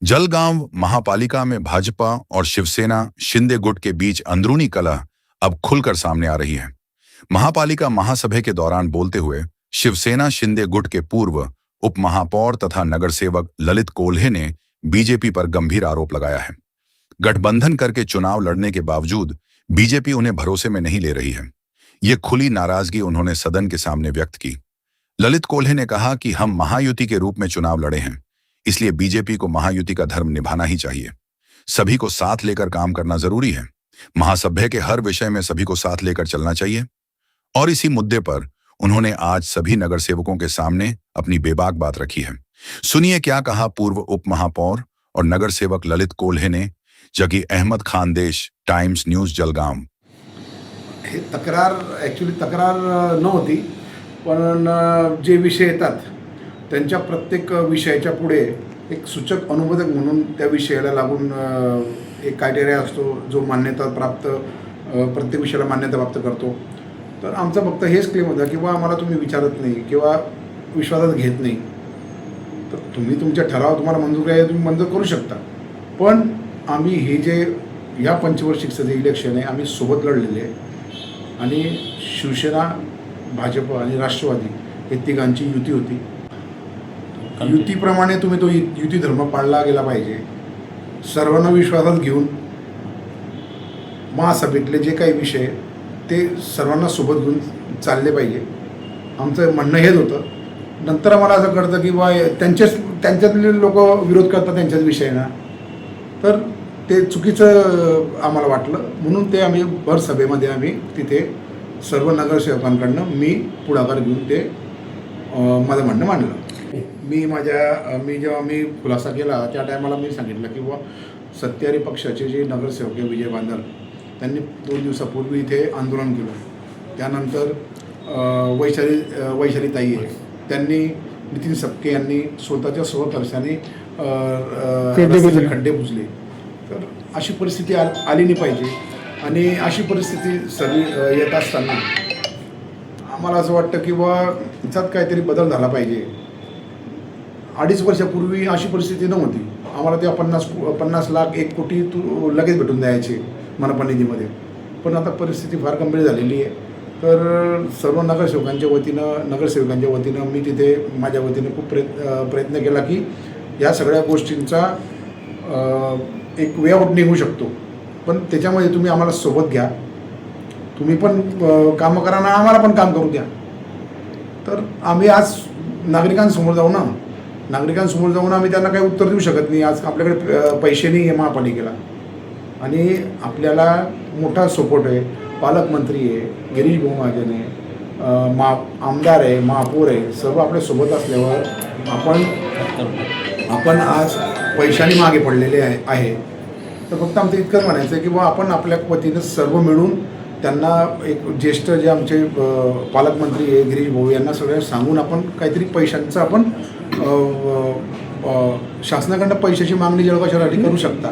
जलगांव महापालिका में भाजपा और शिवसेना शिंदे गुट के बीच अंदरूनी कलह अब खुलकर सामने आ रही है। महापालिका महासभा के दौरान बोलते हुए शिवसेना शिंदे गुट के पूर्व उप महापौर तथा नगर सेवक ललित कोल्हे ने बीजेपी पर गंभीर आरोप लगाया है। गठबंधन करके चुनाव लड़ने के बावजूद बीजेपी उन्हें भरोसे में नहीं ले रही है। ये खुली नाराजगी उन्होंने सदन के सामने व्यक्त की। ललित कोल्हे ने कहा कि हम महायुति के रूप में चुनाव लड़े हैं, इसलिए बीजेपी को महायुति का धर्म निभाना ही चाहिए। सभी को साथ लेकर काम करना जरूरी है। महासभा के हर विषय में सभी को साथ लेकर चलना चाहिए। और इसी मुद्दे पर उन्होंने आज सभी नगर सेवकों के सामने अपनी बेबाक बात रखी है। सुनिए क्या कहा पूर्व उप महापौर और नगर सेवक ललित कोल्हे ने, जगी अहमद खानदेश, टाइम्स न्यूज जलगांव। हे तक्रार ॲक्च्युली तक्रार नव्हती, पण जे विषय येतात त्यांच्या प्रत्येक विषयाच्या पुढे एक सूचक अनुमोदक म्हणून त्या विषयाला लागून एक क्रायटेरिया असतो जो मान्यता प्राप्त प्रत्येक विषयाला मान्यता प्राप्त करतो। तर आमचं फक्त हेच क्लेम होतं की बा आम्हाला तुम्ही विचारत नाही किंवा विश्वासात घेत नाही, तर तुम्ही तुमच्या ठराव तुम्हाला मंजूर आहे तुम्ही मंजूर करू शकता, पण आम्ही हे जे या पंचवार्षिकचं जे इलेक्शन आहे आम्ही सोबत लढलेले आहे आणि शिवसेना भाजप आणि राष्ट्रवादी हे तिघांची युती होती। युतीप्रमाणे तुम्ही तो युती धर्म पाळला गेला पाहिजे। सर्वांना विश्वासात घेऊन महासभेतले जे काही विषय ते सर्वांना सोबत घेऊन चालले पाहिजे, आमचं म्हणणं हेच होतं। नंतर आम्हाला असं कळतं की बा त्यांच्यातले लोक विरोध करतात त्यांच्याच विषयाना, तर ते चुकीचं आम्हाला वाटलं, म्हणून ते आम्ही भर सभेमध्ये आम्ही तिथे सर्व नगरसेवकांकडनं मी पुढाकार घेऊन ते माझं म्हणणं मांडलं। मी जेव्हा खुलासा केला त्या टायमाला मी सांगितलं की बुवा सत्ताधारी पक्षाचे जे नगरसेवक आहे विजय बांदल त्यांनी 2 दिवसापूर्वी इथे आंदोलन केलं। त्यानंतर वैशाली ताई आहे त्यांनी नितीन सपके यांनी स्वतःच्या खर्चाने खड्डे बुजले। तर अशी परिस्थिती आली नाही पाहिजे आणि अशी परिस्थिती सगळी येत असताना आम्हाला असं वाटतं की बुवा याच्यात काहीतरी बदल झाला पाहिजे। 2.5 वर्षापूर्वी अशी परिस्थिती नव्हती, आम्हाला त्या 50 लाख 1 कोटी लगेच भेटून द्यायचे मनपा निधीमध्ये, पण आता परिस्थिती फार गंभीर झालेली आहे। तर सर्व नगरसेवकांच्या वतीनं मी तिथे माझ्या वतीनं खूप प्रयत्न केला की या सगळ्या गोष्टींचा एक वे आउट निघू शकतो, पण त्याच्यामध्ये तुम्ही आम्हाला सोबत घ्या, तुम्ही पण कामं करा ना आम्हाला पण काम करू द्या। तर आम्ही आज नागरिकांसमोर जाऊन आम्ही त्यांना काही उत्तर देऊ शकत नाही। आज आपल्याकडे पैसे नाही आहे महापालिकेला आणि आपल्याला मोठा सपोर्ट आहे, पालकमंत्री आहे, गिरीश भाऊ महाजन आहे, आमदार आहे, महापौर आहे, सर्व आपल्या सोबत असल्यावर आपण आज पैशाने मागे पडलेले आहे। तर फक्त आमचं इतकंच म्हणायचं आहे की बा आपण आपल्या वतीनं सर्व मिळून त्यांना एक ज्येष्ठ जे आमचे पालकमंत्री आहे गिरीश भाऊ यांना सगळ्या सांगून आपण काहीतरी पैशांचं आपण शासनाकडनं पैशाची मागणी जळगाव शहरासाठी करू शकता।